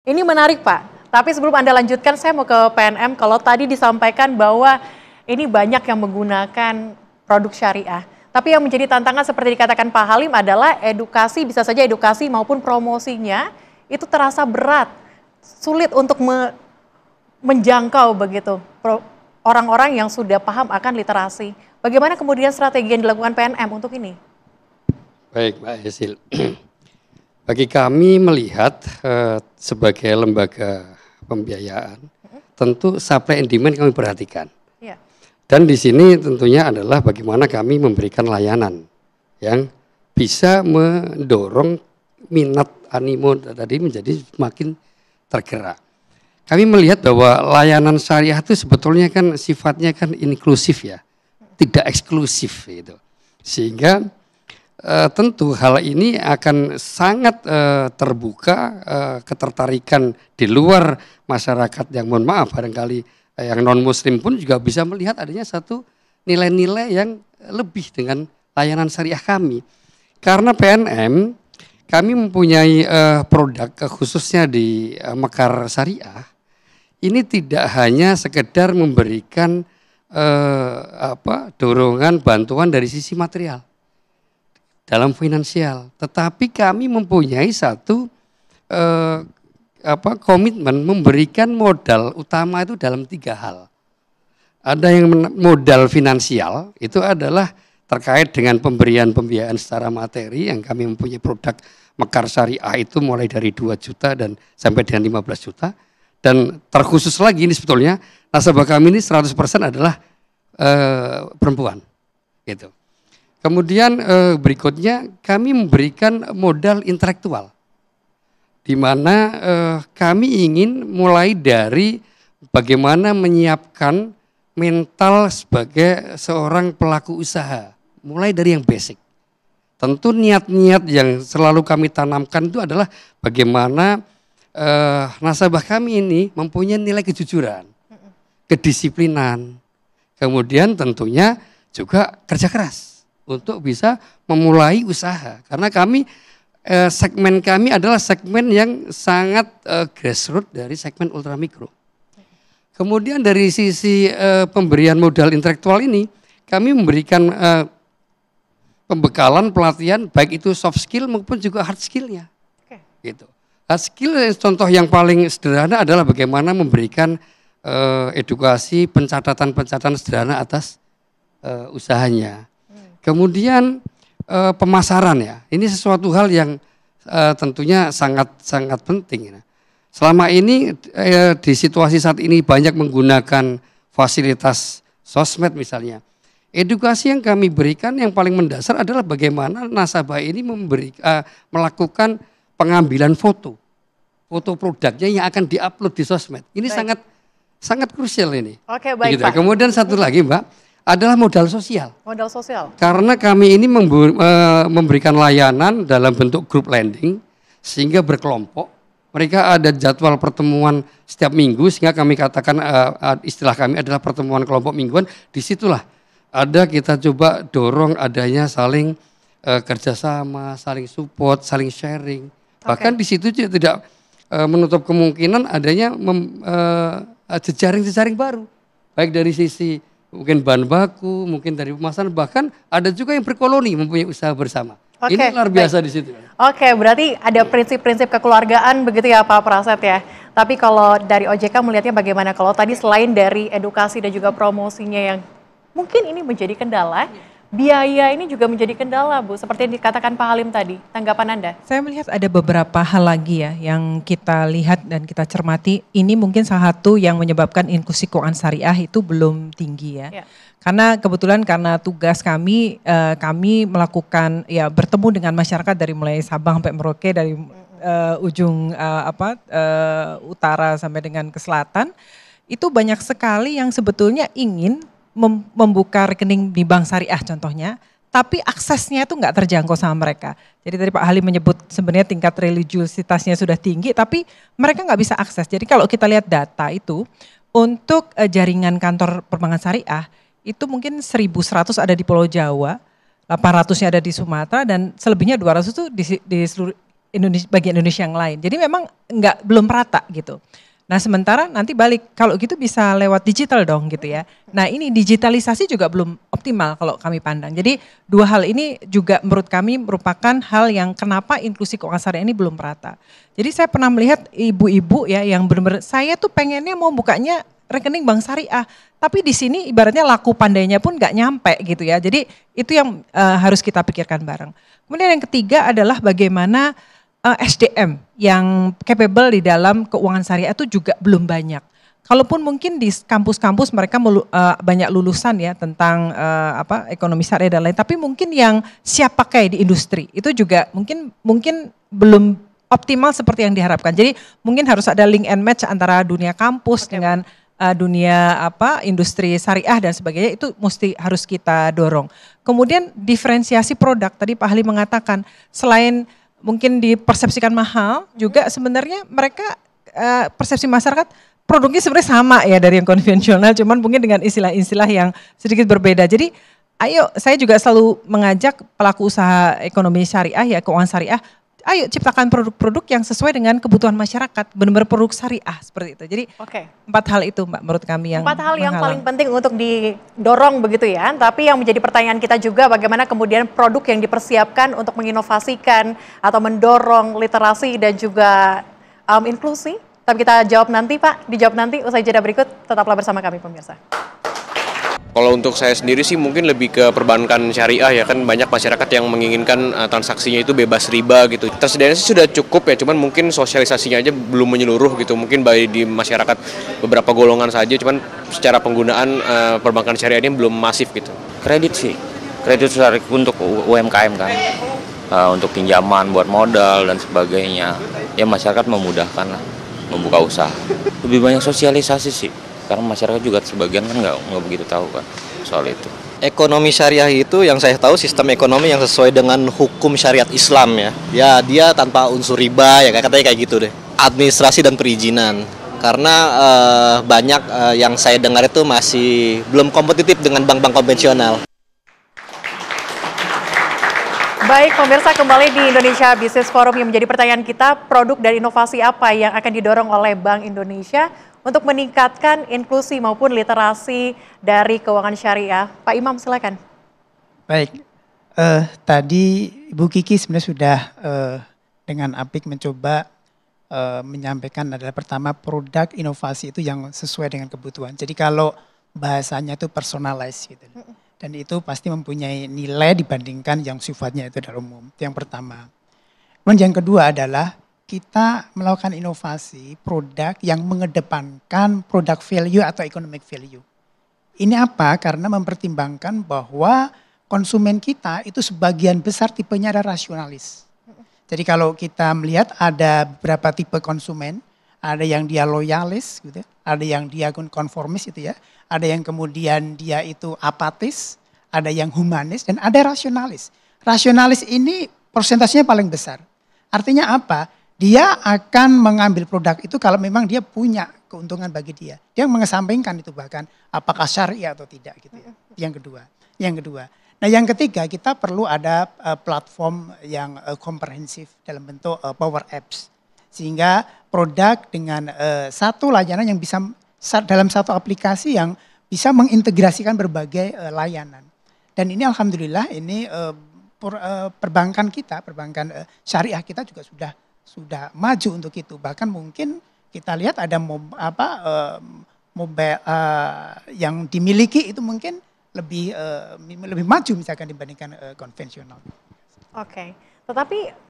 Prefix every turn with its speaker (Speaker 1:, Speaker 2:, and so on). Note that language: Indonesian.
Speaker 1: Ini menarik Pak, tapi sebelum Anda lanjutkan saya mau ke PNM. Kalau tadi disampaikan bahwa ini banyak yang menggunakan produk syariah. Tapi yang menjadi tantangan seperti dikatakan Pak Halim adalah edukasi, bisa saja edukasi maupun promosinya itu terasa berat, sulit untuk menjangkau begitu orang-orang yang sudah paham akan literasi. Bagaimana kemudian strategi yang dilakukan PNM untuk ini?
Speaker 2: Baik Mbak Hesil, bagi kami melihat sebagai lembaga pembiayaan, tentu supply and demand kami perhatikan.
Speaker 1: Ya.
Speaker 2: Dan di sini tentunya adalah bagaimana kami memberikan layanan yang bisa mendorong minat animo tadi menjadi semakin tergerak. Kami melihat bahwa layanan syariah itu sebetulnya kan sifatnya kan inklusif ya, tidak eksklusif gitu. Sehingga tentu hal ini akan sangat terbuka ketertarikan di luar masyarakat yang mohon maaf barangkali yang non muslim pun juga bisa melihat adanya satu nilai-nilai yang lebih dengan layanan syariah kami. Karena PNM kami mempunyai produk khususnya di Mekar Syariah. Ini tidak hanya sekedar memberikan dorongan bantuan dari sisi material dalam finansial, tetapi kami mempunyai satu komitmen memberikan modal utama itu dalam 3 hal. Ada yang modal finansial, itu adalah terkait dengan pemberian pembiayaan secara materi yang kami mempunyai produk Mekar Syariah itu mulai dari 2 juta dan sampai dengan 15 juta. Dan terkhusus lagi ini sebetulnya nasabah kami ini 100% adalah perempuan. Gitu. Kemudian berikutnya kami memberikan modal intelektual. Di mana kami ingin mulai dari bagaimana menyiapkan mental sebagai seorang pelaku usaha, mulai dari yang basic. Tentu niat-niat yang selalu kami tanamkan itu adalah bagaimana nasabah kami ini mempunyai nilai kejujuran, kedisiplinan, kemudian tentunya juga kerja keras untuk bisa memulai usaha. Karena kami segmen kami adalah segmen yang sangat grassroots dari segmen ultramikro. Kemudian dari sisi pemberian modal intelektual ini, kami memberikan pembekalan pelatihan baik itu soft skill maupun juga hard skillnya. Gitu. Hard skill contoh yang paling sederhana adalah bagaimana memberikan edukasi pencatatan sederhana atas usahanya. Kemudian pemasaran ya, ini sesuatu hal yang tentunya sangat penting. Selama ini di situasi saat ini banyak menggunakan fasilitas sosmed misalnya. Edukasi yang kami berikan yang paling mendasar adalah bagaimana nasabah ini melakukan pengambilan foto produknya yang akan diupload di sosmed. Ini sangat krusial ini.
Speaker 1: Oke, baik
Speaker 2: gitu.
Speaker 1: Pak.
Speaker 2: Kemudian satu lagi Mbak, adalah modal sosial.
Speaker 1: Modal sosial.
Speaker 2: Karena kami ini memberikan layanan dalam bentuk group lending sehingga berkelompok. Mereka ada jadwal pertemuan setiap minggu sehingga kami katakan istilah kami adalah pertemuan kelompok mingguan. Disitulah ada kita coba dorong adanya saling kerjasama, saling support, saling sharing. Bahkan di situ juga tidak menutup kemungkinan adanya jejaring-jejaring baru. Baik dari sisi mungkin bahan baku, mungkin dari pemasaran, bahkan ada juga yang berkoloni mempunyai usaha bersama. Ini luar biasa di situ.
Speaker 1: Oke, berarti ada prinsip-prinsip kekeluargaan begitu ya Pak Praset ya. Tapi kalau dari OJK melihatnya bagaimana? Kalau tadi selain dari edukasi dan juga promosinya yang mungkin ini menjadi kendala, biaya ini juga menjadi kendala Bu, seperti yang dikatakan Pak Halim tadi. Tanggapan Anda?
Speaker 3: Saya melihat ada beberapa hal lagi ya yang kita lihat dan kita cermati. Ini mungkin salah satu yang menyebabkan inklusi keuangan syariah itu belum tinggi ya. Karena kebetulan karena tugas kami melakukan ya bertemu dengan masyarakat dari mulai Sabang sampai Merauke, dari ujung utara sampai dengan ke selatan. Itu banyak sekali yang sebetulnya ingin membuka rekening di bank syariah contohnya, tapi aksesnya itu nggak terjangkau sama mereka. Jadi tadi Pak Halim menyebut sebenarnya tingkat religiusitasnya sudah tinggi, tapi mereka nggak bisa akses. Jadi kalau kita lihat data itu, untuk jaringan kantor perbankan syariah, itu mungkin 1.100 ada di Pulau Jawa, 800-nya ada di Sumatera, dan selebihnya 200 itu di seluruh Indonesia, bagian Indonesia yang lain. Jadi memang belum rata gitu. Nah sementara nanti balik, kalau gitu bisa lewat digital dong gitu ya. Nah ini digitalisasi juga belum optimal kalau kami pandang. Jadi dua hal ini juga menurut kami merupakan hal yang kenapa inklusi keuangan syariah ini belum merata. Jadi saya pernah melihat ibu-ibu ya yang benar-benar saya tuh pengennya mau bukanya rekening bank syariah. Tapi di sini ibaratnya laku pandainya pun nggak nyampe gitu ya. Jadi itu yang harus kita pikirkan bareng. Kemudian yang ketiga adalah bagaimana SDM yang capable di dalam keuangan syariah itu juga belum banyak. Kalaupun mungkin di kampus-kampus mereka banyak lulusan ya tentang ekonomi syariah dan lain, tapi mungkin yang siap pakai di industri itu juga mungkin belum optimal seperti yang diharapkan. Jadi mungkin harus ada link and match antara dunia kampus dengan dunia industri syariah dan sebagainya, itu harus kita dorong. Kemudian diferensiasi produk, tadi Pak Halim mengatakan selain mungkin dipersepsikan mahal, juga sebenarnya mereka persepsi masyarakat produknya sebenarnya sama ya dari yang konvensional, cuman mungkin dengan istilah-istilah yang sedikit berbeda. Jadi ayo, saya juga selalu mengajak pelaku usaha ekonomi syariah ya, keuangan syariah, ayo ciptakan produk-produk yang sesuai dengan kebutuhan masyarakat, benar-benar produk syariah seperti itu. Jadi 4 hal itu Mbak menurut kami yang
Speaker 1: 4 hal yang paling penting untuk didorong begitu ya. Tapi yang menjadi pertanyaan kita juga bagaimana kemudian produk yang dipersiapkan untuk menginovasikan atau mendorong literasi dan juga inklusi. Tapi kita jawab nanti Pak, dijawab nanti usai jeda berikut. Tetaplah bersama kami pemirsa.
Speaker 4: Kalau untuk saya sendiri sih mungkin lebih ke perbankan syariah ya, kan banyak masyarakat yang menginginkan transaksinya itu bebas riba gitu. Tersedianya sih sudah cukup ya, cuman mungkin sosialisasinya aja belum menyeluruh gitu. Mungkin baik di masyarakat beberapa golongan saja, cuman secara penggunaan perbankan syariah ini belum masif gitu.
Speaker 5: Kredit sih, kredit syariah untuk UMKM kan, untuk pinjaman buat modal dan sebagainya. Ya masyarakat memudahkan lah, membuka usaha. Lebih banyak sosialisasi sih. Karena masyarakat juga sebagian kan nggak begitu tahu kan soal itu.
Speaker 6: Ekonomi syariah itu yang saya tahu sistem ekonomi yang sesuai dengan hukum syariat Islam ya. Ya dia tanpa unsur riba ya, katanya kayak gitu deh. Administrasi dan perizinan. Karena banyak yang saya dengar itu masih belum kompetitif dengan bank-bank konvensional.
Speaker 1: Baik pemirsa, kembali di Indonesia Business Forum yang menjadi pertanyaan kita, produk dan inovasi apa yang akan didorong oleh Bank Indonesia untuk meningkatkan inklusi maupun literasi dari keuangan syariah. Pak Imam silakan.
Speaker 7: Baik, tadi Ibu Kiki sebenarnya sudah dengan apik mencoba menyampaikan adalah pertama produk inovasi itu yang sesuai dengan kebutuhan. Jadi kalau bahasanya itu personalized gitu. Dan itu pasti mempunyai nilai dibandingkan yang sifatnya itu adalah umum. Itu yang pertama. Kemudian yang kedua adalah kita melakukan inovasi produk yang mengedepankan product value atau economic value. Ini apa? Karena mempertimbangkan bahwa konsumen kita itu sebagian besar tipenya ada rasionalis. Jadi kalau kita melihat ada beberapa tipe konsumen, ada yang dia loyalis gitu, ada yang dia konformis gitu ya, ada yang kemudian dia itu apatis, ada yang humanis dan ada rasionalis. Rasionalis ini persentasenya paling besar. Artinya apa? Dia akan mengambil produk itu kalau memang dia punya keuntungan bagi dia. Dia mengesampingkan itu bahkan apakah syariah atau tidak gitu ya. Yang kedua. Nah yang ketiga kita perlu ada platform yang komprehensif dalam bentuk power apps. Sehingga produk dengan satu layanan yang bisa dalam satu aplikasi yang bisa mengintegrasikan berbagai layanan. Dan ini alhamdulillah ini perbankan syariah kita juga sudah maju untuk itu. Bahkan mungkin kita lihat ada mobile yang dimiliki itu mungkin lebih maju misalkan dibandingkan konvensional.
Speaker 1: Oke, tetapi